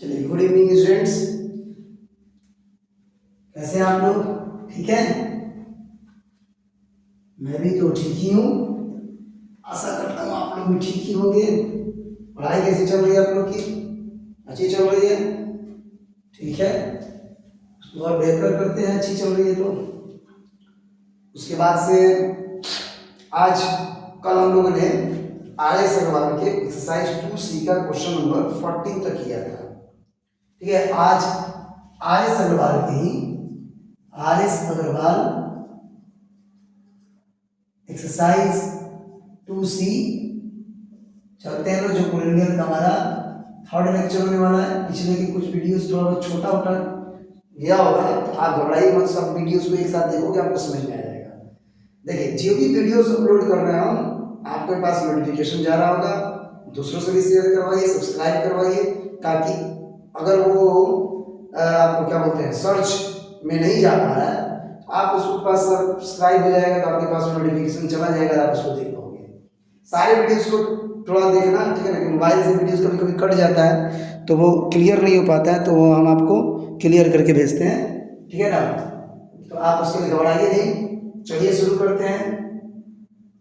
चलिए, good evening students. कैसे हैं आप लोग? ठीक है। मैं भी तो ठीक ही हूँ। आशा करता हूँ आप लोग भी ठीक ही होंगे। पढ़ाई कैसी चल रही है आप लोग की? अच्छी चल रही है? ठीक है, उसको और बेहतर करते हैं। अच्छी चल रही है तो उसके बाद से आज कल हम लोगों ने आर्यस अग्रवाल के एक्सरसाइज 2C का क्वेश्चन नंबर 14 तक किया था। ठीक है, आज आर्यस अग्रवाल के ही आर्यस अग्रवाल एक्सरसाइज 2C चलते हैं। जो पोलिनियल का हमारा थर्ड लेक्चर होने वाला है। पिछले के कुछ वीडियोस थोड़ा बहुत छोटा उठा गया होगा, तो आप घबराइए मत, सब वीडियोस को एक साथ देखोगे आपको समझ में आ जाएगा। देखिए, जो भी वीडियोस अपलोड कर रहे हैं हम, आपके पास नोटिफिकेशन जा रहा होगा। दूसरों से भी शेयर करवाइए, सब्सक्राइब करवाइए, ताकि अगर वो आपको क्या बोलते हैं सर्च में नहीं जा पा रहा है, आप उसके पास सब्सक्राइब हो जाएगा तो आपके पास नोटिफिकेशन चला जाएगा, आप उसको देख पाओगे। सारे वीडियोस को थोड़ा देखना, ठीक है ना, कि मोबाइल से वीडियोस कभी कभी कट जाता है तो वो क्लियर नहीं हो पाता है, तो वो हम आपको क्लियर करके भेजते हैं। ठीक है ना, तो आप उसके लिए घबराइए नहीं। चलिए शुरू करते हैं।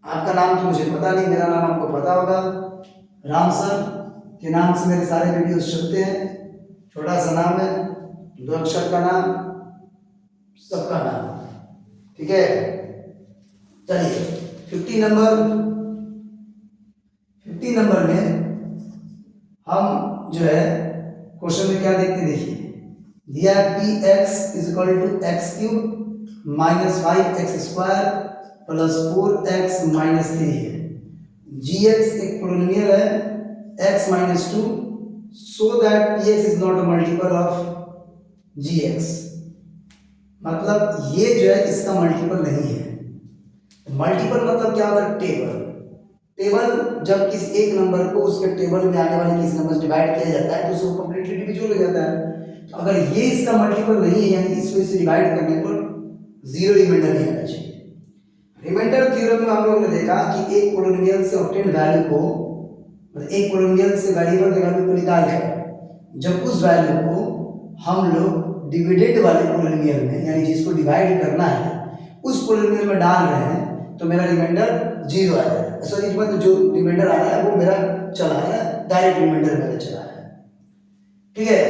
आपका नाम तो मुझे पता नहीं, मेरा नाम आपको पता होगा। राम सर के नाम से मेरे सारे वीडियोस चलते हैं। छोटा सा नाम है, 2 अक्षर का नाम, सबका नाम। ठीक है, चलिए 50 नंबर में हम जो है क्वेश्चन में क्या देखते हैं, देखिए दिया p x is equal to x cube minus 5x² plus 4x minus 3 है। जी एक्स एक पोलिनियल है x minus 2, so that p x is not a multiple of g x. मतलब ये जो है इसका मल्टीपल नहीं है। मल्टीपल मतलब क्या होता है? टेबल जब किसी एक नंबर को उसके टेबल में आने वाले किसी नंबर से डिवाइड किया जाता है तो उसको कंप्लीटली डिविजिबल हो जाता है। तो अगर ये इसका मल्टीपल नहीं है, यानी इसको इससे डिवाइड करने पर जीरो रिमाइंडर नहीं आना चाहिए। रिमाइंडर थ्योरम में हम लोगों ने देखा कि एक पोलिनोमियल से ऑब्टेन वैल्यू को, मतलब एक पोलिनोमियल से वेरिएबल के वैल्यू को निकाल कर जब उस वैल्यू को हम लोग डिविडेड वाले पोलिनोमियल में, यानी जिसको डिवाइड करना है उस पोलिनोमियल में डाल रहे हैं, तो मेरा रिमाइंडर जीरो आ जाएगा। सॉरी, मतलब जो रिमाइंडर आ रहा है वो मेरा चला है, डायरेक्ट रिमाइंडर मेरा चला है। ठीक है,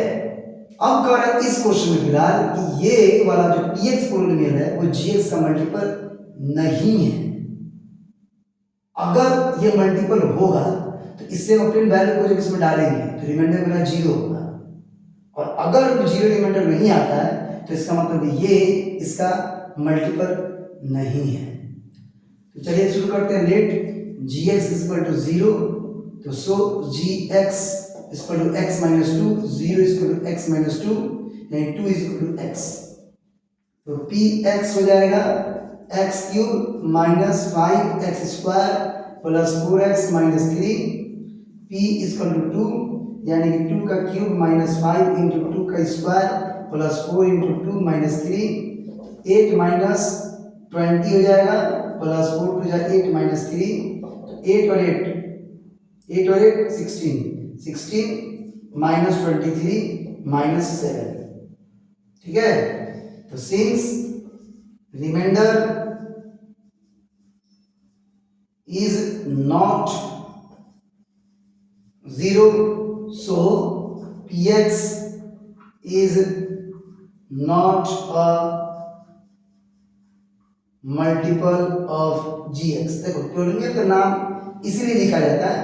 अब कह रहा है इस क्वेश्चन में फिलहाल कि ये वाला जो px पोलिनोमियल है वो gx का मल्टीपल नहीं है। अगर ये मल्टीपल होगा तो इससे ऑब्टेन वैल्यू को जब इसमें डालेंगे तो रिमाइंडर मेरा जीरो होगा, और अगर जीरो रिमाइंडर नहीं आता है तो इसका मतलब ये इसका मल्टीपल नहीं है। तो चलिए शुरू करते हैं। Let g x is equal to 0, तो so g x is equal to x minus 2, 0 is equal to x minus 2, यानी 2 इज इक्वल टू एक्स। तो पी एक्स हो जाएगा x cube minus 5x² plus 4x minus 3, p is equal to 2, यानी कि 2 का cube minus 5 into 2 का square plus 4 into 2 minus 3, 8 minus 20 हो जाएगा, प्लस 4 टू जा 8 माइनस 3, तो 8 और 8 16 माइनस 23 माइनस 7। ठीक है, तो since reminder is not 0, so px is not a multiple of gx। देखो, पोलिनोमियल का नाम इसीलिए लिखा जाता है,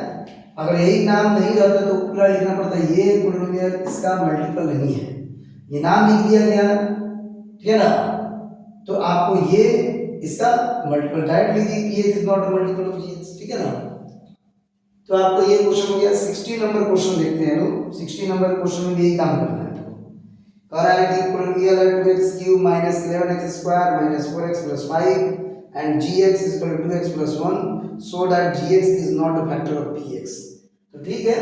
अगर यही नाम नहीं रहता तो पूरा लिखना पड़ता है ये पोलिनोमियल इसका मल्टीपल नहीं है। ये नाम लिख दिया गया, ठीक है ना, तो आपको ये इसका मल्टीपल डायरेक्ट लिख दी, px is not a multiple of gx। ठीक है ना, तो आपको ये क्वेश्चन हो गया। 60 नंबर क्वेश्चन देखते हैं लोग। 60 नंबर क्वेश्चन में यही काम करना है। कह रहा है कि पोलिनोमियल है 2x³ minus 11x² minus 4x plus 5 and gx is equal to 2x plus 1, so that gx is not a factor of px। तो ठीक है,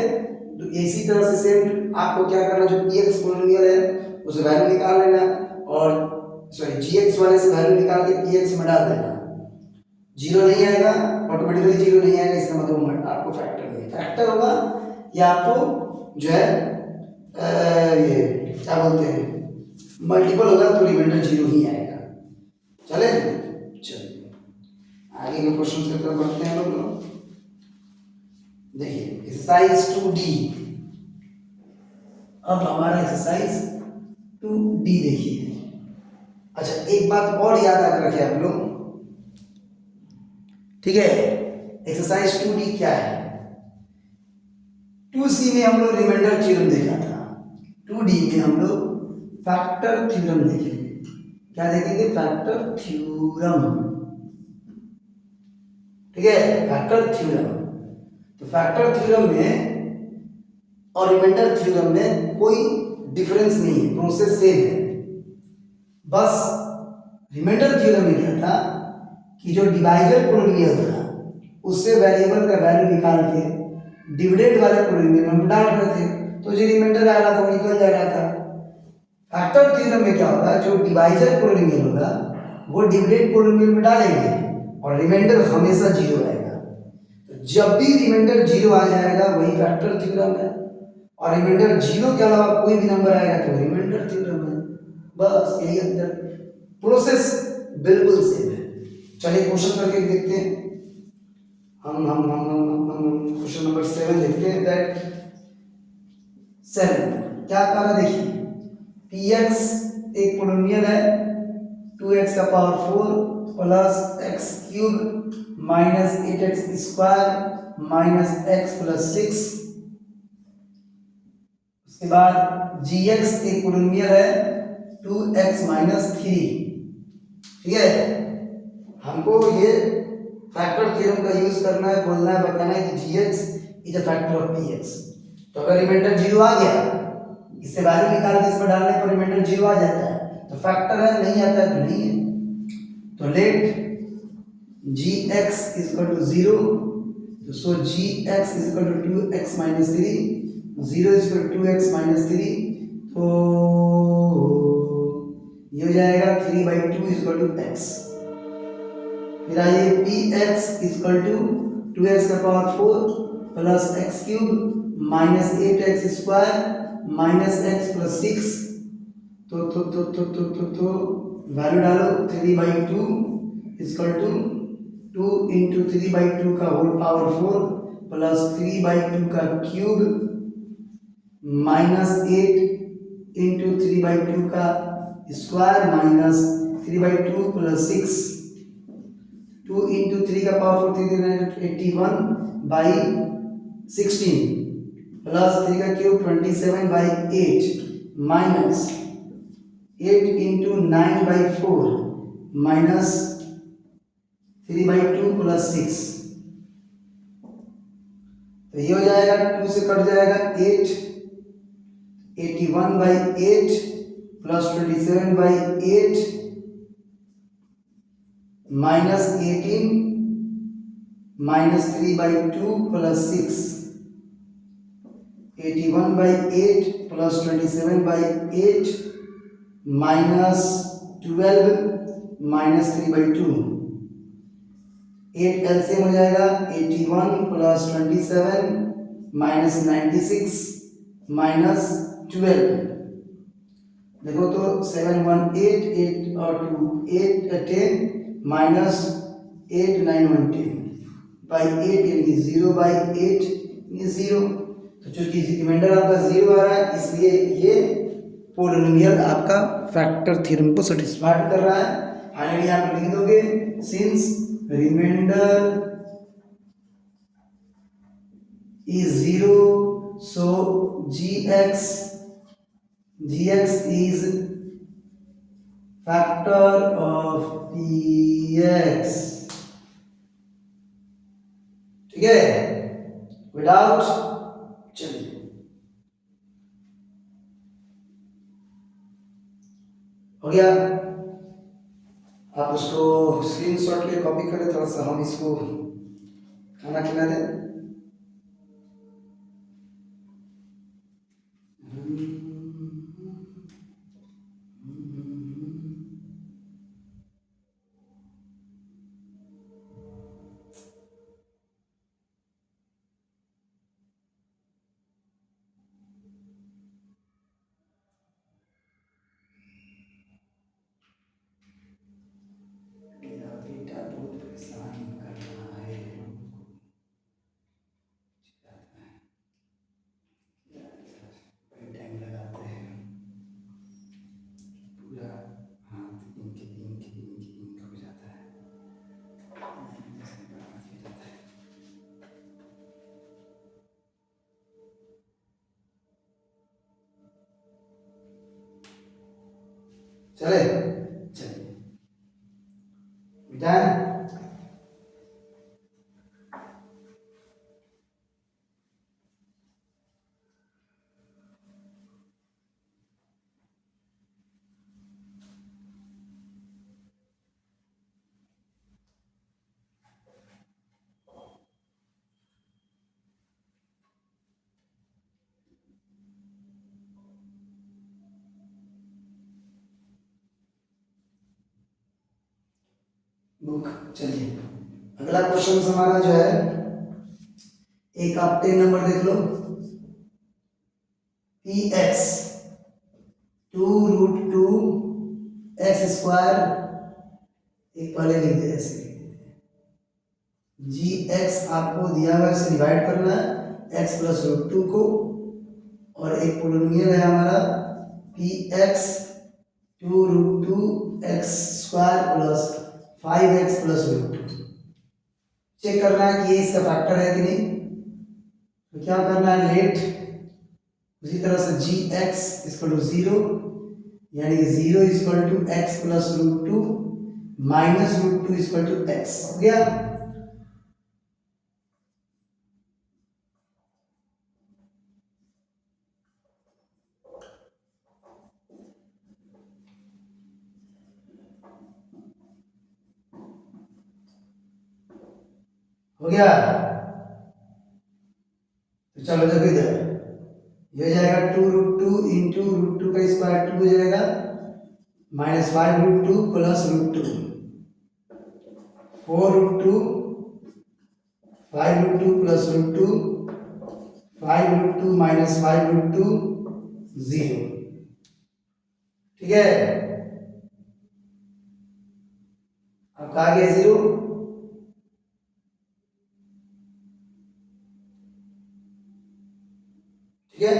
तो इसी तरह से सेम आपको क्या करना, जो px पोलिनोमियल है उसे वैल्यू निकाल लेना, और सॉरी gx वाले से वैल्यू निकाल के px में डाल देना। जीरो नहीं आएगा, ऑटोमेटिकली जीरो नहीं आएगा, इसका मतलब आपको फैक्टर नहीं है। फैक्टर होगा या आपको जो है ये क्या बोलते हैं, मल्टीपल होगा तो रिमाइंडर जीरो ही आएगा। चले चलिए आगे के क्वेश्चन की तरफ बढ़ते हैं लोग। देखिए एक्सरसाइज 2D। अब हमारा एक्सरसाइज 2D देखिए। अच्छा एक बात और याद आकर रखे आप लोग, ठीक है। एक्सरसाइज 2D क्या है? 2C में हम लोग रिमाइंडर थ्योरम देखा था, 2D में हम लोग फैक्टर थ्योरम देखेंगे। क्या देखेंगे? फैक्टर थ्योरम, ठीक है, फैक्टर थ्योरम। तो फैक्टर थ्योरम में और रिमाइंडर थ्योरम में कोई डिफरेंस नहीं है, प्रोसेस सेम है। बस रिमाइंडर थ्योरम में क्या था कि जो डिवाइजर पोलिनोमियल था उससे वेरिएबल का वैल्यू निकाल के डिविडेंड वाले पोलिनोमियल में डाल रहे थे, तो जो रिमाइंडर आ रहा था वो निकल जा रहा था। फैक्टर थ्योरम में क्या होगा, जो डिवाइजर पोलिनोमियल होगा वो डिविडेंड पोलिनोमियल में डालेंगे और रिमाइंडर हमेशा जीरो आएगा। तो जब भी रिमाइंडर जीरो आ जाएगा वही फैक्टर थ्योरम है, और रिमाइंडर जीरो के अलावा कोई भी नंबर आएगा तो रिमाइंडर थ्योरम है। बस यही अंतर, प्रोसेस बिल्कुल सेम है। चलिए क्वेश्चन करके देखते हैं। हम क्वेश्चन नंबर 7 देखते हैं। दैट 7 क्या कह रहा है देखिए, px एक पोलिनोमियल है 2x का power 4 plus x cube minus 8x square minus x plus 6। उसके बाद gx एक पोलिनोमियल है 2x माइनस 3, ठीक है। हमको ये फैक्टर थ्योरम का यूज करना है, बोलना है, बताना है कि gx is a factor of px। तो अगर रिमाइंडर जीरो आ गया, इससे वैल्यू निकाल के इसमें डालने पर रिमाइंडर जीरो आ जाता है तो फैक्टर है, नहीं आता है तो नहीं है। तो late gx is equal to 0, so gx is equal to 2x minus 3, 0 is equal to 2x minus 3, तो ये हो जाएगा 3/2 is equal to x। फिर आइए px is equal to 2x का power 4 plus x cube minus 8x square minus x plus 6। तो value डालो 3/2 is equal to 2 into 3/2 का होल पावर 4 प्लस 3/2 का क्यूब माइनस 8 इंटू 3/2 का स्क्वायर माइनस 3/2 प्लस 6। 2 इंटू 3 का power 4 81/16 plus 3 का cube 27/8 minus 8 into 9/4 minus 3/2 plus 6। तो ये हो जाएगा 2 से कट जाएगा 8, 81/8 plus 27/8 minus 18 minus 3/2 plus 6। 81/8 plus 27/8 minus 12 minus 3/2। 8 LCM हो जाएगा 81 प्लस 27 माइनस 96 माइनस 12। देखो तो 7 1 8 8 और 2 8 10 माइनस 8 9 1 10 बाई 8 यानी 0/8 ये 0। तो चूंकि रिमाइंडर आपका 0 आ रहा है इसलिए ये पोलिनोमियल आपका फैक्टर थ्योरम को सेटिस्फाई कर रहा है। फाइनली आप लिख दोगे since remainder is 0, so gx is factor of px, ठीक है, विदाउट, चलिए हो गया। आप उसको स्क्रीनशॉट ले कॉपी करें, थोड़ा सा हम इसको खाना खिला दें। चले चलिए बेटा बुक। चलिए अगला क्वेश्चन हमारा जो है, एक आप 10 नंबर देख लो। पी एक्स 2√2 एक्स स्क्वायर, एक पहले लिख दे ऐसे, जी एक्स आपको दिया हुआ है, इसे डिवाइड करना है एक्स प्लस रूट टू को, और एक पोलिनोमियल है हमारा P X 2√2 X square plus 5x plus root two. Check करना है कि ये इसका फैक्टर है कि नहीं। तो क्या करना है, लेट उसी तरह से जी एक्स इक्वल टू 0, यानी कि 0 equal to x plus root two minus root two equal to X हो गया। हो गया। तो चलो देखो इधर, ये हो जाएगा 2√2 इंटू रूट टू का स्क्वायर 2 हो जाएगा, minus 5√2 plus root two, 4√2 5√2 plus root two, 5√2 minus 5√2 0। ठीक है, अब कहा गया 0। ठीक है,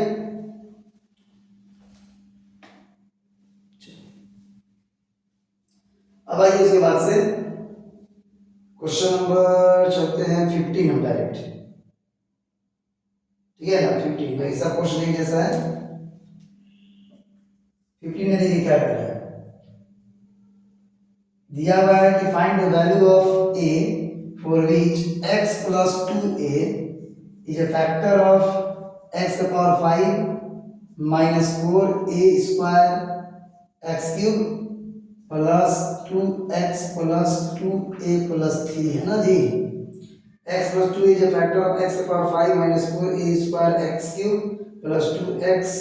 अब आइए उसके बाद से क्वेश्चन नंबर चलते हैं 15 हम डायरेक्ट। ठीक है ना, 15 भाई सब क्वेश्चन एक जैसा है। 15 में देखिए क्या कर रहा है, दिया हुआ है कि find the value of a for which x plus 2a is a factor of x का power 5 minus 4a square x cube plus 2x plus 2a plus 3 है ना जी। x plus 2 is a factor of x का power 5 minus 4a square x cube plus 2x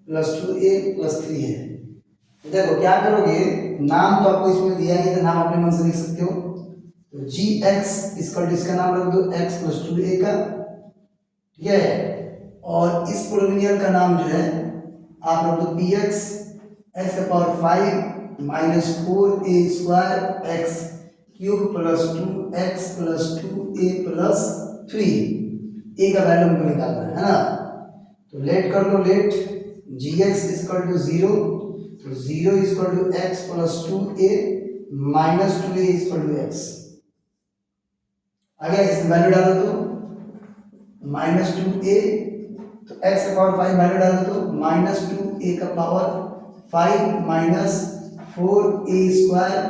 plus 2a plus 3 है। देखो क्या करोगे, नाम तो आपको इसमें दिया नहीं था, नाम अपने मन से लिख सकते हो। तो जी एक्स इसका नाम रख दो x प्लस 2a का। ठीक है, और इस पोलिनोमियल का नाम जो है आप रख दो पी एक्स, एक्स का power 5 minus 4a square x cube plus 2x plus 2a plus 3। a का वैल्यू हमको निकालना है ना। तो लेट कर लो, let g x equal to 0, तो 0 equal to x plus 2a minus 2a equal to x. आगे इसमें वैल्यू डालो तो माइनस 2a, तो x का पावर 5 वैल्यू डालो तो माइनस 2a का power 5 minus 4a square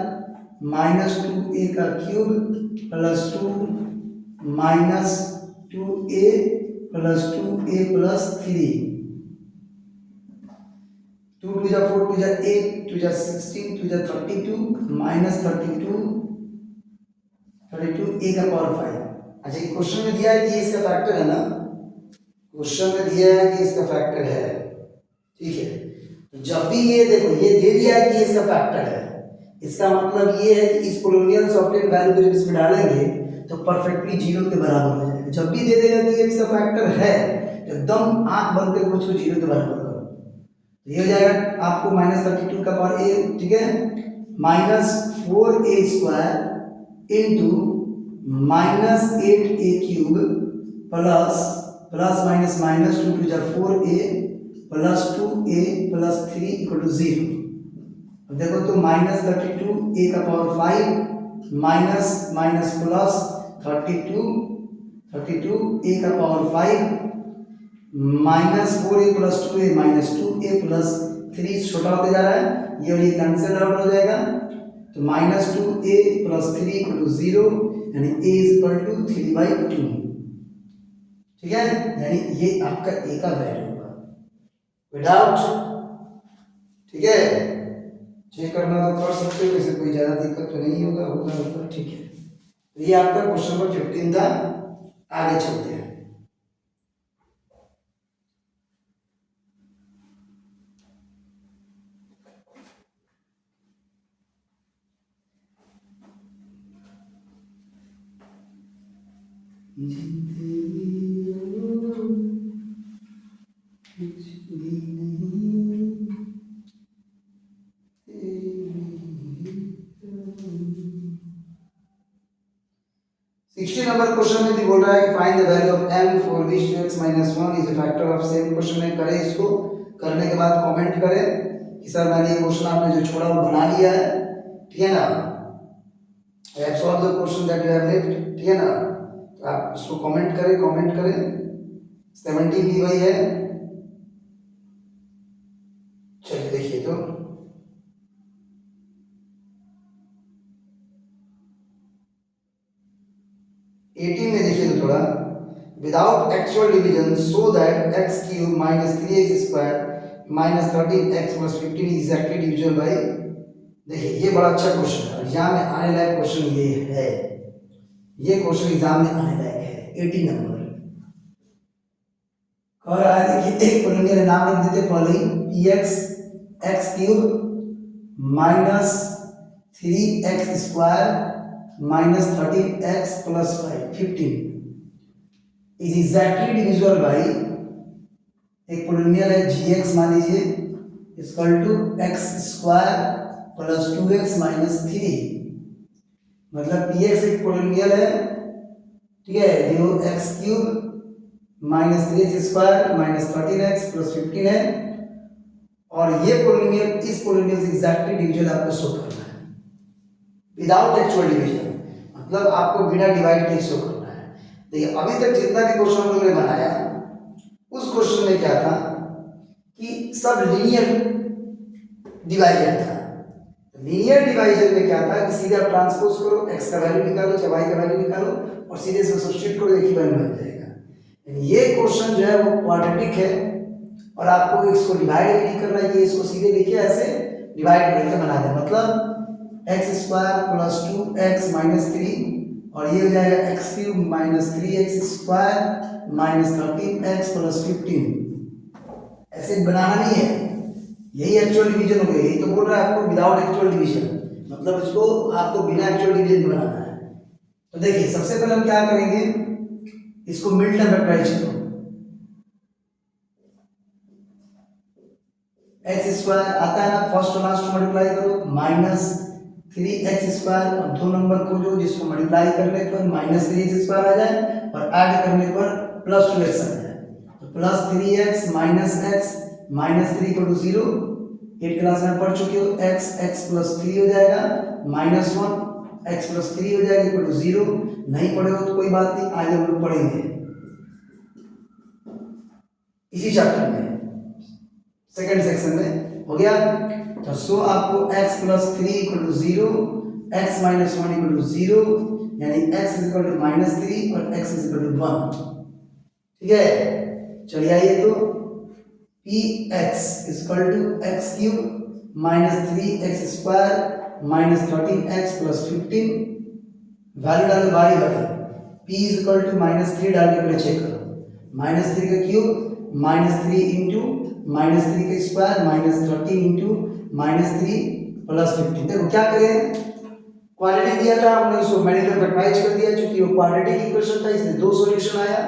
minus 2a का cube plus 2 minus 2a plus 2a plus 3। 2 2 जा 4 2 जा 8 2 जा 16 2 जा 32 माइनस 32 a का पावर 5। अच्छा, ये क्वेश्चन में दिया है कि इसका फैक्टर है ना, क्वेश्चन में दिया है कि इसका फैक्टर है। ठीक है, तो जब भी ये देखो ये दे दिया है कि इसका फैक्टर है, इसका मतलब ये है कि इस पोलिनोमियल से ऑब्टेन वैल्यू को जब इसमें डालेंगे तो परफेक्टली 0 के बराबर हो जाएगा। जब भी दे देगा कि ये इसका फैक्टर है, एकदम आंख बंद करके उसको 0 के बराबर करो, तो ये हो जाएगा आपको माइनस 32 का पावर a। ठीक है, minus 4a square into minus 8a cube plus plus minus minus 2 2 जा 4a plus 2a plus 3 equal to 0। अब देखो तो माइनस 32 a का power 5 minus minus plus 32 a का power 5 minus 4a plus 2a minus 2a plus 3 छोटा होते जा रहा है, ये और ये कैंसिल आउट हो जाएगा, तो -2a + 3 = 0, यानी a = 3/2। ठीक है, यानी ये आपका a का वैल्यू होगा। विदाउट, ठीक है, चेक करना तो कर सकते हो, इससे कोई ज़्यादा दिक्कत तो नहीं होगा, ठीक है। ये आपका क्वेश्चन नंबर 15 था। आगे चलते हैं। नंबर क्वेश्चन में भी बोल रहा है कि find the value of m for which 2x - 1 is a factor of same. Question में करें, इसको करने के बाद कमेंट करें कि सर मैंने ये क्वेश्चन आपने जो छोड़ा वो बना लिया है, ठीक है ना, I have solved the question that you have left, ठीक है ना, तो आप इसको कमेंट करें। 70 भी वही है। चलिए देखिए, तो 18 में देखिए तो थोड़ा, without actual division so that x³ - 3x² - 13x + 15 exactly divisible by. देखिए ये बड़ा अच्छा क्वेश्चन है, एग्जाम में आने लायक क्वेश्चन ये है, ये क्वेश्चन एग्जाम में आने लायक है। 80 नंबर और आज देखिए एक पोलिनोमियल नाम लिख देते पहले ही, px x³ - 3x² - 13x + 15 is exactly divisible by एक पोलिनोमियल है gx, मान लीजिए, x² + 2x - 3, मतलब px एक पोलिनोमियल है, ठीक है, जो x³ - 3x² - 13x + 15 है, और ये पोलिनोमियल इस पोलिनोमियल से एग्जैक्टली डिविजिबल आपको शो करना है विदाउट एक्चुअल डिवीजन, मतलब आपको बिना डिवाइड के शो करना है। देखिए अभी तक जितना भी क्वेश्चन हम लोगों ने बनाया, उस क्वेश्चन में क्या था कि सब लीनियर डिवाइजन था। लीनियर डिवाइजन में क्या था कि सीधे आप ट्रांसपोज करो, x का वैल्यू निकालो चाहे y का वैल्यू निकालो और सीधे से सब्स्टिट्यूट करो, देखिए वैल्यू बन जाएगा। ये क्वेश्चन जो है वो क्वाड्रेटिक है और आपको इसको डिवाइड भी नहीं करना है, इसको सीधे देखिए ऐसे डिवाइड करके बना दे, मतलब x² + 2x - 3 और ये हो जाएगा x³ - 3x² - 13x + 15। ऐसे बनाना नहीं है, यही एक्चुअल डिवीजन हो गया। यही तो बोल रहा है आपको विदाउट एक्चुअल डिवीजन, मतलब इसको आपको बिना एक्चुअल डिवीजन बनाना है। तो देखिए सबसे पहले हम क्या करेंगे, इसको मिड टर्म फैक्टराइज करो, x² आता है ना, फर्स्ट और लास्ट मल्टीप्लाई करो, -3x² और दो नंबर को जो जिसको मल्टीप्लाई करने पर -3x² आ जाए और ऐड करने पर +2x आ जाए, तो +3x - x -3 = 0। 8 क्लास में पढ़ चुके हो, x + 3 हो जाएगा, -1 x + 3 हो जाएगा = 0। नहीं पढ़े हो तो कोई बात नहीं, आगे हम लोग पढ़ेंगे इसी चैप्टर में, सेकंड सेक्शन में। हो गया, तो सो आपको x + 3 = 0, x - 1 = 0, यानी x = -3 और x = 1। ठीक है, चलिए आइए, तो px = x³ - 3x² - 13x + 15, value डालो बारी बारी। p = -3 डाल के पहले चेक करो, -3 का क्यूब -3 इंटू -3 का स्क्वायर -13 इंटू -3 + 15। देखो क्या करें, क्वाड्रेटिक दिया था हमने, उसको मैंने फैक्टराइज कर दिया, क्योंकि वो क्वाड्रेटिक इक्वेशन था, इसलिए दो सॉल्यूशन आया,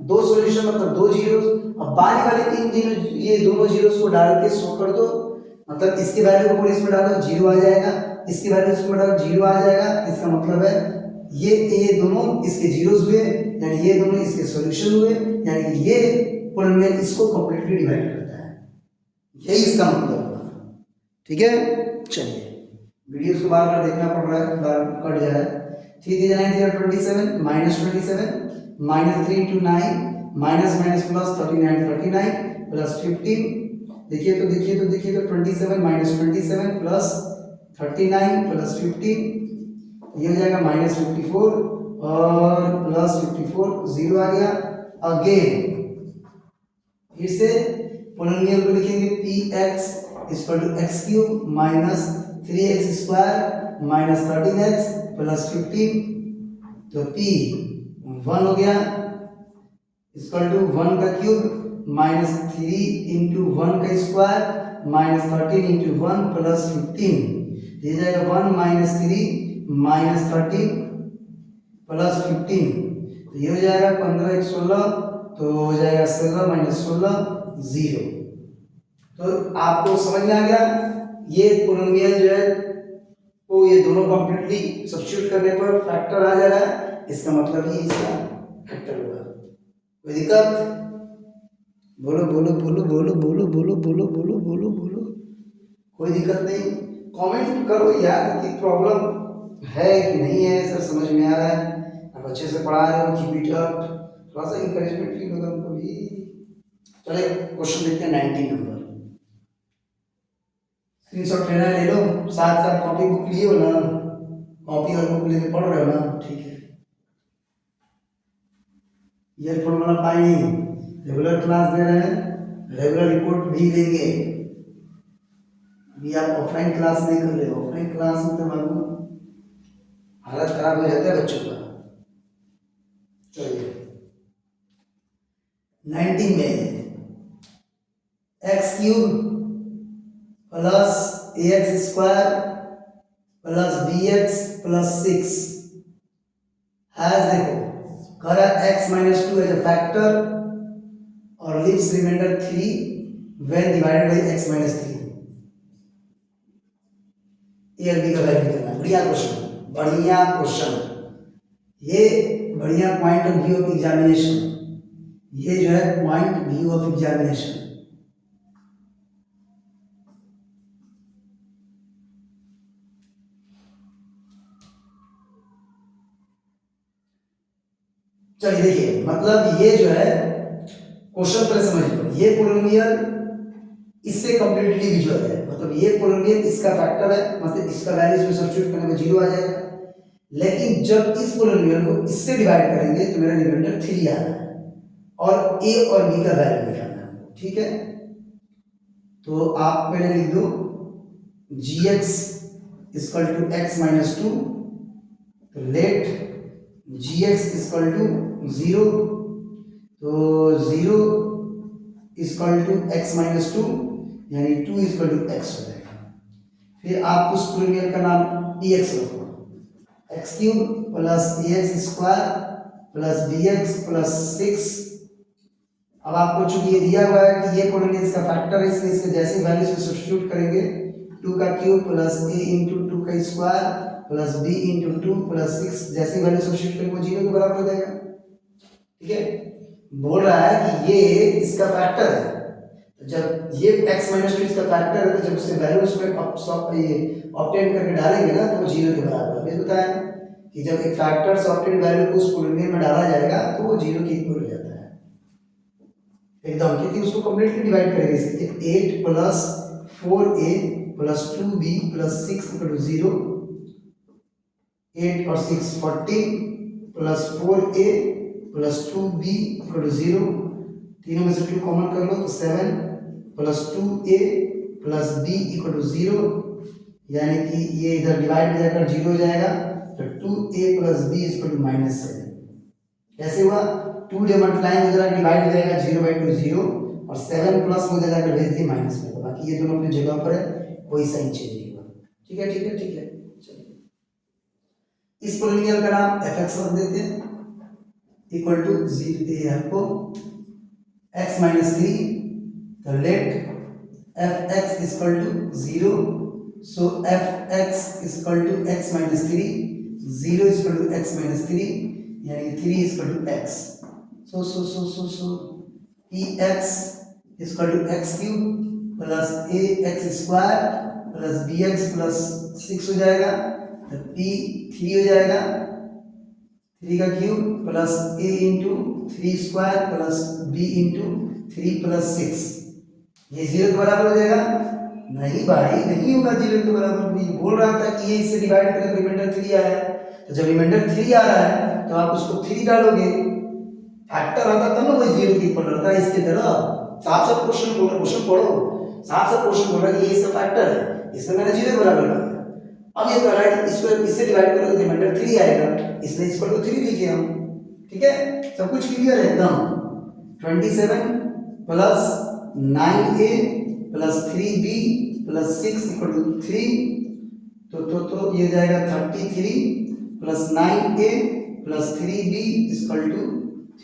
दो सॉल्यूशन मतलब दो जीरोस। अब बारी बारी तीन जीरो, ये दोनों जीरोस को डाल के शो कर दो, मतलब इसकी वैल्यू को पूरी इसमें डालो 0 आ जाएगा, इसकी वैल्यू इसमें डालो 0 आ जाएगा। इसका मतलब है ये दोनों इसके जीरोस हुए, यानी ये दोनों इसके सॉल्यूशन हुए, यानी कि ये पॉलिनोमियल इसको कंप्लीटली डिवाइड करता है, यही इसका मतलब हुआ। ठीक है, चलिए वीडियो को बार बार देखना पड़ रहा है, बार कट जा रहा है। 3 × 9 = 27, -27 -3 × 9 -+ 39 39 + 15, देखिए तो 27 माइनस 27 प्लस 39 प्लस 15, ये हो जाएगा माइनस 54 और प्लस 54, जीरो आ गया। अगेन फिर से पोलिनोमियल को लिखेंगे P X equal to x cube minus 3x square minus 13x plus 15, तो पी 1 हो गया इक्वल टू 1 का क्यूब माइनस 3 इंटू 1 का स्क्वायर माइनस 13 इंटू 1 प्लस 15, ये जाएगा 1 माइनस 3 माइनस 13 प्लस 15, तो ये हो जाएगा 15 1 16, तो हो जाएगा 16 माइनस 16 0। तो आपको समझ में आ गया ये पोलिनोमियल जो है वो ये दोनों कंप्लीटली सब्स्टिट्यूट करने पर फैक्टर आ जा रहा है, इसका मतलब ये इसका फैक्टर होगा। कोई दिक्कत? बोलो बोलो बोलो बोलो बोलो बोलो बोलो बोलो बोलो बोलो, कोई दिक्कत नहीं? कमेंट करो यार कि प्रॉब्लम है कि नहीं है, सर समझ में आ रहा है, आप अच्छे से पढ़ा रहे हो, कीप इट अप, थोड़ा सा इंकरेजमेंट फील होगा हमको भी। चलिए क्वेश्चन देखते हैं 19 नंबर। स्क्रीनशॉट लेना है ले लो, साथ साथ कॉपी बुक लिए हो ना, कॉपी और बुक लेके पढ़ रहे हो ना, ठीक है। ईयरफोन वाला पाई नहीं, रेगुलर क्लास दे रहे हैं, रेगुलर रिपोर्ट भी देंगे। अभी आप ऑफलाइन क्लास नहीं कर रहे हो, ऑफलाइन क्लास में तो मालूम हालत खराब हो जाता है बच्चों का। चलिए 19 में x cube plus a x square plus b x plus 6 has, देखो कह रहा है x minus 2 as a factor और leaves remainder 3 when divided by x minus 3। A और बी का वैल्यू निकालना। बढ़िया क्वेश्चन, बढ़िया क्वेश्चन, ये बढ़िया point of view of examination, ये जो है पॉइंट व्यू ऑफ एग्जामिनेशन। चलिए देखिए, मतलब ये जो है क्वेश्चन पर समझ लो, ये पोलिनोमियल इससे कंप्लीटली विजुअल है, मतलब ये पोलिनोमियल इसका फैक्टर है, मतलब इसका वैल्यू इसमें सब्स्टिट्यूट करने में 0 आ जाएगा। लेकिन जब इस पोलिनोमियल को इससे डिवाइड करेंगे तो मेरा रिमाइंडर 3 आ रहा है और ए और बी का वैल्यू निकालना है, ठीक है। तो आप पहले लिख दो g x equal to x minus 2, तो let g x equal to 0, तो 0 इक्वल टू एक्स माइनस 2 यानी 2 इक्वल टू एक्स हो जाएगा। फिर आप उस पोलिनोमियल का नाम पी एक्स रखो, x cube plus a x square plus b x plus 6। अब आपको चूंकि ये दिया हुआ है कि ये पोलिनोमियल इसका फैक्टर है, इसलिए इसके जैसे वैल्यूज को सब्स्टिट्यूट करेंगे 2 का क्यूब प्लस ए इंटू 2 का square plus B into 2 plus 6, जैसे वैल्यू सब्स्टिट्यूट करेंगे वो 0 के बराबर हो जाएगा, ठीक है। बोल रहा है कि ये इसका फैक्टर है, जब ये x माइनस 2 इसका फैक्टर है तो जब उससे वैल्यू उसमें ऑब्टेन करके डालेंगे ना तो वो 0 के बराबर है। अभी बताया कि जब एक फैक्टर से ऑब्टेन वैल्यू को उस पोलिनोमियल में डाला जाएगा तो वो 0 के इक्वल हो जाता है एकदम, क्योंकि उसको कंप्लीटली डिवाइड करेंगे इससे 8 plus 4a plus 2b plus 6 equal to 0, 8 और 6 14 plus 4a plus 2b equal to 0, तीनों में से 2 कॉमन कर लो तो 7 plus 2a plus b equal to 0, यानी कि ये इधर डिवाइड हो जाकर 0 हो जाएगा, तो 2a plus b equal to -7। कैसे हुआ? 2 जब मल्टीप्लाई हो जाएगा डिवाइड हो जाएगा 0/2 0 और 7 प्लस हो जाएगा भेज दिए माइनस में, तो बाकी ये दोनों अपनी जगह पर है, कोई साइन चेंज नहीं हुआ। ठीक है ठीक है ठीक है। चलिए इस पोलिनोमियल का नाम fx रख देते हैं इक्वल टू 0 ये हमको x माइनस 3, तो let fx equal to 0, so fx equal to x minus 3, 0 equal to x minus 3 यानी 3 equal to x, so px equal to x cube plus ax square plus bx plus 6 हो जाएगा, तो p 3 हो जाएगा, 3 का cube plus a into 3 square plus b into 3 plus 6, ये 0 के बराबर हो जाएगा? नहीं भाई, नहीं होगा 0 के बराबर। मैं बोल रहा था कि ये इससे डिवाइड करें तो रिमाइंडर 3 आ रहा है, तो जब रिमाइंडर 3 आ रहा है तो आप उसको 3 डालोगे, फैक्टर आता तब ना वही 0 के इक्वल रहता है। इसकी तरह साफ साफ क्वेश्चन बोल रहा, क्वेश्चन पढ़ो, साफ साफ क्वेश्चन बोल रहा है कि ये इसका फैक्टर है, इसमें मैंने 0 के बराबर कर दिया। अब ये कह रहा है इसको इससे डिवाइड करो तो रिमाइंडर 3 आएगा, इसलिए इसको तो 3 लिखे हम। ठीक है, सब कुछ क्लियर है एकदम। 27 plus 9a plus 3b plus 6 equal to 3, तो ये जाएगा 33 plus 9a plus 3b equal to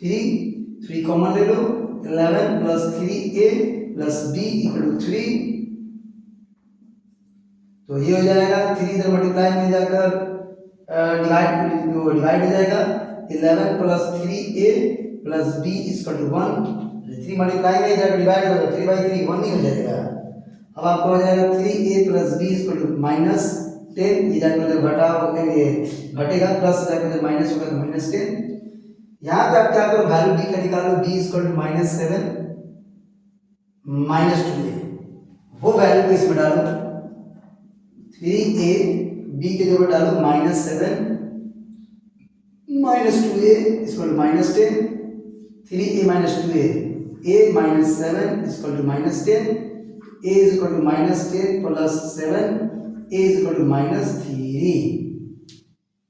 3 common ले लो, 11 plus 3a plus b equal to 3, तो ये हो जाएगा 3 इधर मल्टीप्लाई में जाकर डिवाइड हो जाएगा, 11 plus 3a plus b equal to 1, 3 multiply में जाकर डिवाइड होगा, 3/3 1 ही हो जाएगा। अब आपको हो जाएगा 3a plus b equal to -10, ये जाकर जब घटेगा प्लस जाकर जब माइनस होगा तो -10। यहाँ पे आप क्या करो, वैल्यू b का निकालो, b इक्वल टू -7 -2a, वो वैल्यू को इसमें डालो, 3a b के जगह डालो -7 -2a equal to -10, 3a -2a, a -7 equal to -10, a is equal to -10 plus 7, a is equal to -3,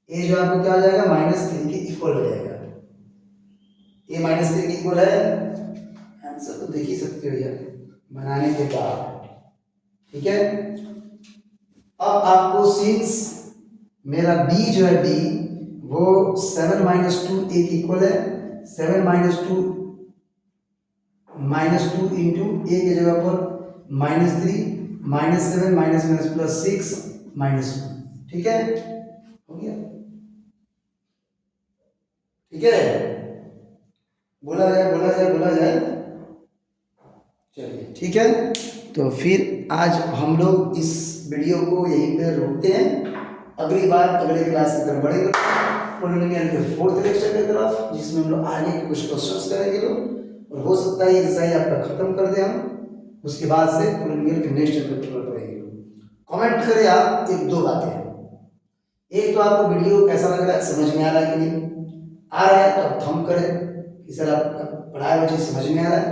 a जो आपको क्या हो जाएगा -3 के इक्वल हो जाएगा, a -3 के इक्वल है, आंसर तो देख ही सकते हो यार बनाने के बाद। ठीक है, अब आपको सिंस मेरा b जो है b वो 7 - 2 a के इक्वल है, 7 - 2 इंटू a के जगह पर -3 -7 प्लस 6 -1, ठीक है, हो गया। ठीक है, बोला जाए। चलिए ठीक है, तो फिर आज हम लोग इस वीडियो को यहीं पे रोकते हैं, अगली बार अगले क्लास की तरफ बढ़ेंगे पॉलिनोमियल के 4th लेक्चर की तरफ, जिसमें हम लोग आगे के कुछ क्वेश्चंस करेंगे लोग, और हो सकता है ये एक्सरसाइज आपका खत्म कर दें हम, उसके बाद से पॉलिनोमियल के नेक्स्ट चैप्टर पर पढ़ेंगे। कमेंट करें आप 1-2 बातें, एक तो आपको वीडियो कैसा लग रहा है, समझ में आ रहा है कि नहीं आ रहा है, तो आप थंब करें कि सर आप पढ़ाया हुआ चीज समझ में आ रहा है,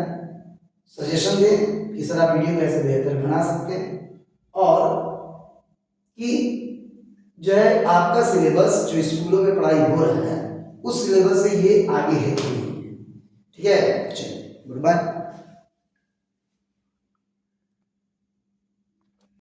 सजेशन दें कि सर आप वीडियो कैसे बेहतर बना सकते हैं, और कि जो है आपका सिलेबस जो स्कूलों में पढ़ाई हो रहा है उस सिलेबस से ये आगे है कि नहीं। ठीक है, चलिए गुड बाय।